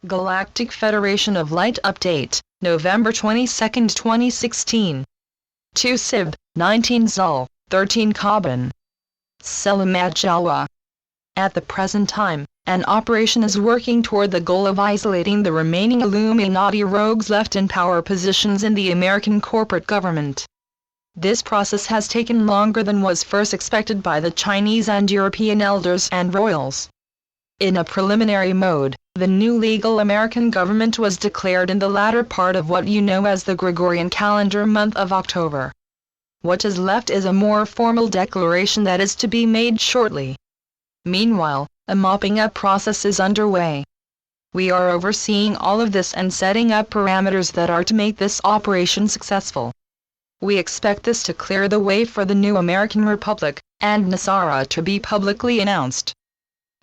Galactic Federation of Light Update, November 22, 2016. 2 Sib, 19 Zul, 13 Carbon. Selamat Jawa. At the present time, an operation is working toward the goal of isolating the remaining Illuminati rogues left in power positions in the American corporate government. This process has taken longer than was first expected by the Chinese and European elders and royals. In a preliminary mode, the new legal American government was declared in the latter part of what you know as the Gregorian calendar month of October. What is left is a more formal declaration that is to be made shortly. Meanwhile, a mopping up process is underway. We are overseeing all of this and setting up parameters that are to make this operation successful. We expect this to clear the way for the new American Republic, and Nasara to be publicly announced.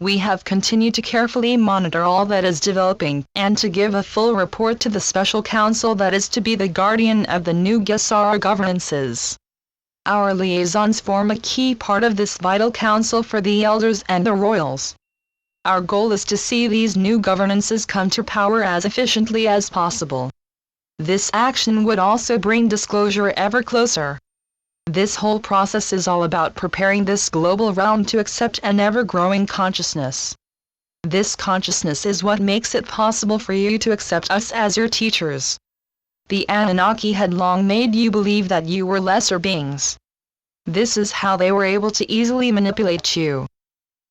We have continued to carefully monitor all that is developing, and to give a full report to the Special Council that is to be the guardian of the new Gesara governances. Our liaisons form a key part of this vital council for the elders and the royals. Our goal is to see these new governances come to power as efficiently as possible. This action would also bring disclosure ever closer. This whole process is all about preparing this global realm to accept an ever-growing consciousness. This consciousness is what makes it possible for you to accept us as your teachers. The Anunnaki had long made you believe that you were lesser beings. This is how they were able to easily manipulate you.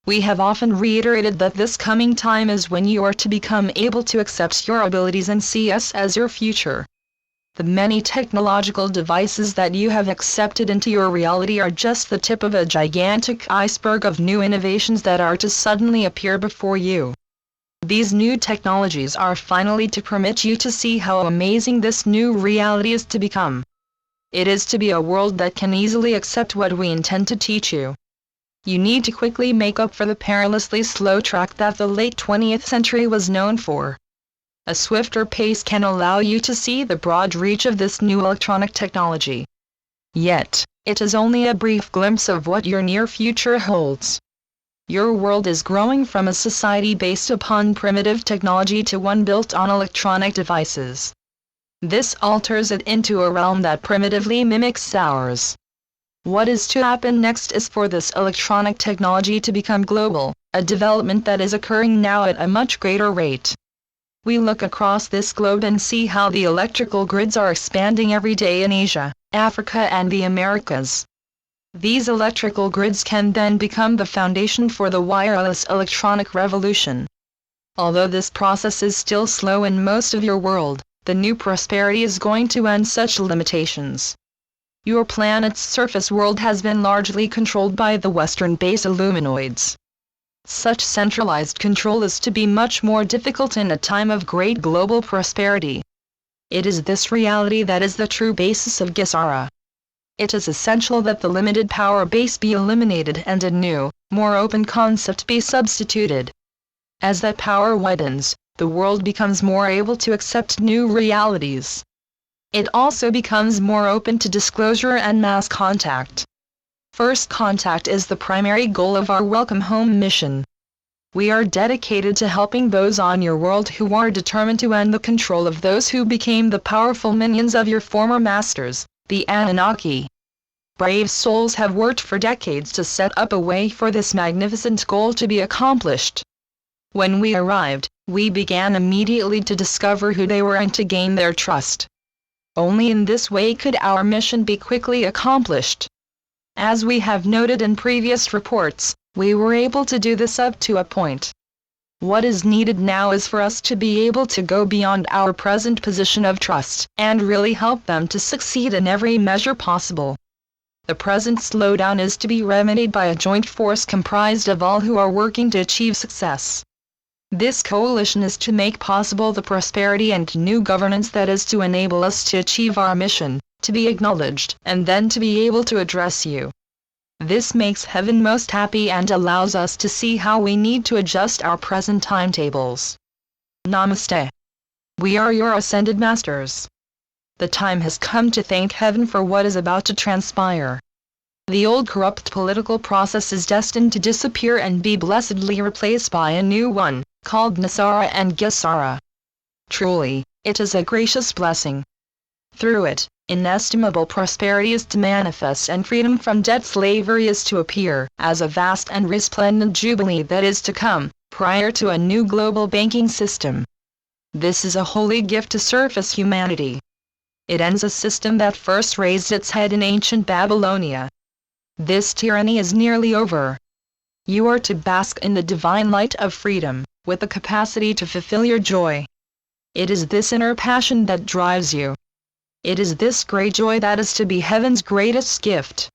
We have often reiterated that this coming time is when you are to become able to accept your abilities and see us as your future. The many technological devices that you have accepted into your reality are just the tip of a gigantic iceberg of new innovations that are to suddenly appear before you. These new technologies are finally to permit you to see how amazing this new reality is to become. It is to be a world that can easily accept what we intend to teach you. You need to quickly make up for the perilously slow track that the late 20th century was known for. A swifter pace can allow you to see the broad reach of this new electronic technology. Yet, it is only a brief glimpse of what your near future holds. Your world is growing from a society based upon primitive technology to one built on electronic devices. This alters it into a realm that primitively mimics ours. What is to happen next is for this electronic technology to become global, a development that is occurring now at a much greater rate. We look across this globe and see how the electrical grids are expanding every day in Asia, Africa and the Americas. These electrical grids can then become the foundation for the wireless electronic revolution. Although this process is still slow in most of your world, the new prosperity is going to end such limitations. Your planet's surface world has been largely controlled by the Western-based Illuminoids. Such centralized control is to be much more difficult in a time of great global prosperity. It is this reality that is the true basis of Gesara. It is essential that the limited power base be eliminated and a new, more open concept be substituted. As that power widens, the world becomes more able to accept new realities. It also becomes more open to disclosure and mass contact. First contact is the primary goal of our Welcome Home mission. We are dedicated to helping those on your world who are determined to end the control of those who became the powerful minions of your former masters, the Anunnaki. Brave souls have worked for decades to set up a way for this magnificent goal to be accomplished. When we arrived, we began immediately to discover who they were and to gain their trust. Only in this way could our mission be quickly accomplished. As we have noted in previous reports, we were able to do this up to a point. What is needed now is for us to be able to go beyond our present position of trust, and really help them to succeed in every measure possible. The present slowdown is to be remedied by a joint force comprised of all who are working to achieve success. This coalition is to make possible the prosperity and new governance that is to enable us to achieve our mission, to be acknowledged, and then to be able to address you. This makes heaven most happy and allows us to see how we need to adjust our present timetables. Namaste. We are your ascended masters. The time has come to thank heaven for what is about to transpire. The old corrupt political process is destined to disappear and be blessedly replaced by a new one, called Nasara and Gesara. Truly, it is a gracious blessing. Through it, inestimable prosperity is to manifest and freedom from debt slavery is to appear, as a vast and resplendent jubilee that is to come, prior to a new global banking system. This is a holy gift to surface humanity. It ends a system that first raised its head in ancient Babylonia. This tyranny is nearly over. You are to bask in the divine light of freedom, with the capacity to fulfill your joy. It is this inner passion that drives you. It is this great joy that is to be heaven's greatest gift.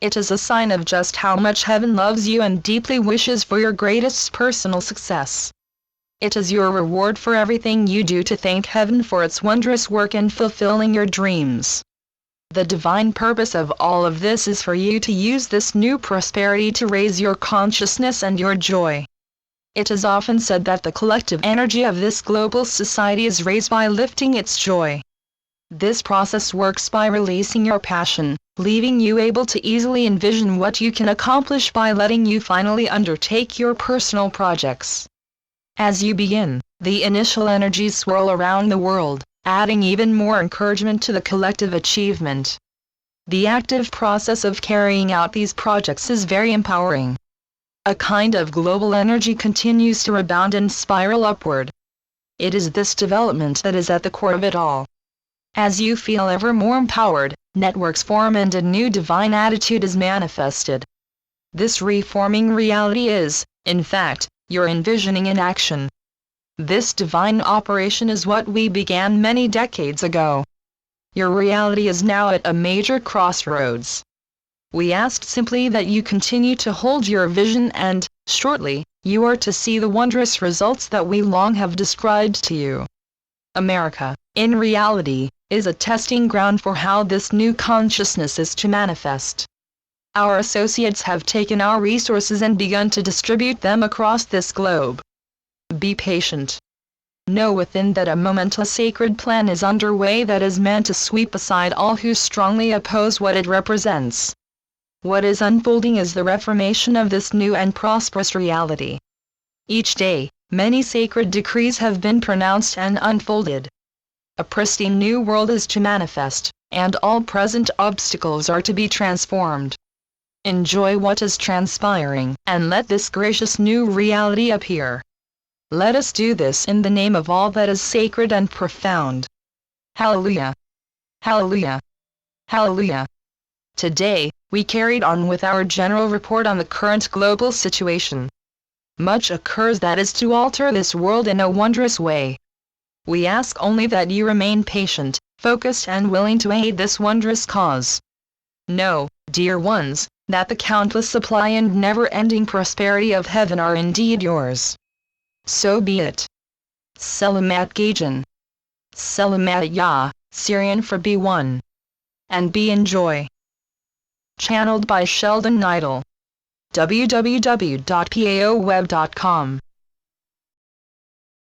It is a sign of just how much heaven loves you and deeply wishes for your greatest personal success. It is your reward for everything you do to thank heaven for its wondrous work in fulfilling your dreams. The divine purpose of all of this is for you to use this new prosperity to raise your consciousness and your joy. It is often said that the collective energy of this global society is raised by lifting its joy. This process works by releasing your passion, leaving you able to easily envision what you can accomplish by letting you finally undertake your personal projects. As you begin, the initial energies swirl around the world, adding even more encouragement to the collective achievement. The active process of carrying out these projects is very empowering. A kind of global energy continues to rebound and spiral upward. It is this development that is at the core of it all. As you feel ever more empowered, networks form and a new divine attitude is manifested. This reforming reality is, in fact, your envisioning in action. This divine operation is what we began many decades ago. Your reality is now at a major crossroads. We ask simply that you continue to hold your vision and, shortly, you are to see the wondrous results that we long have described to you. America, in reality, is a testing ground for how this new consciousness is to manifest. Our associates have taken our resources and begun to distribute them across this globe. Be patient. Know within that a momentous sacred plan is underway that is meant to sweep aside all who strongly oppose what it represents. What is unfolding is the reformation of this new and prosperous reality. Each day, many sacred decrees have been pronounced and unfolded. A pristine new world is to manifest, and all present obstacles are to be transformed. Enjoy what is transpiring, and let this gracious new reality appear. Let us do this in the name of all that is sacred and profound. Hallelujah! Hallelujah! Hallelujah! Today, we carried on with our general report on the current global situation. Much occurs that is to alter this world in a wondrous way. We ask only that you remain patient, focused and willing to aid this wondrous cause. Know, dear ones, that the countless supply and never-ending prosperity of heaven are indeed yours. So be it. Selamat Gajan. Selamat Ya, Syrian for B1. And be enjoy. Channeled by Sheldon Neidl. www.paoweb.com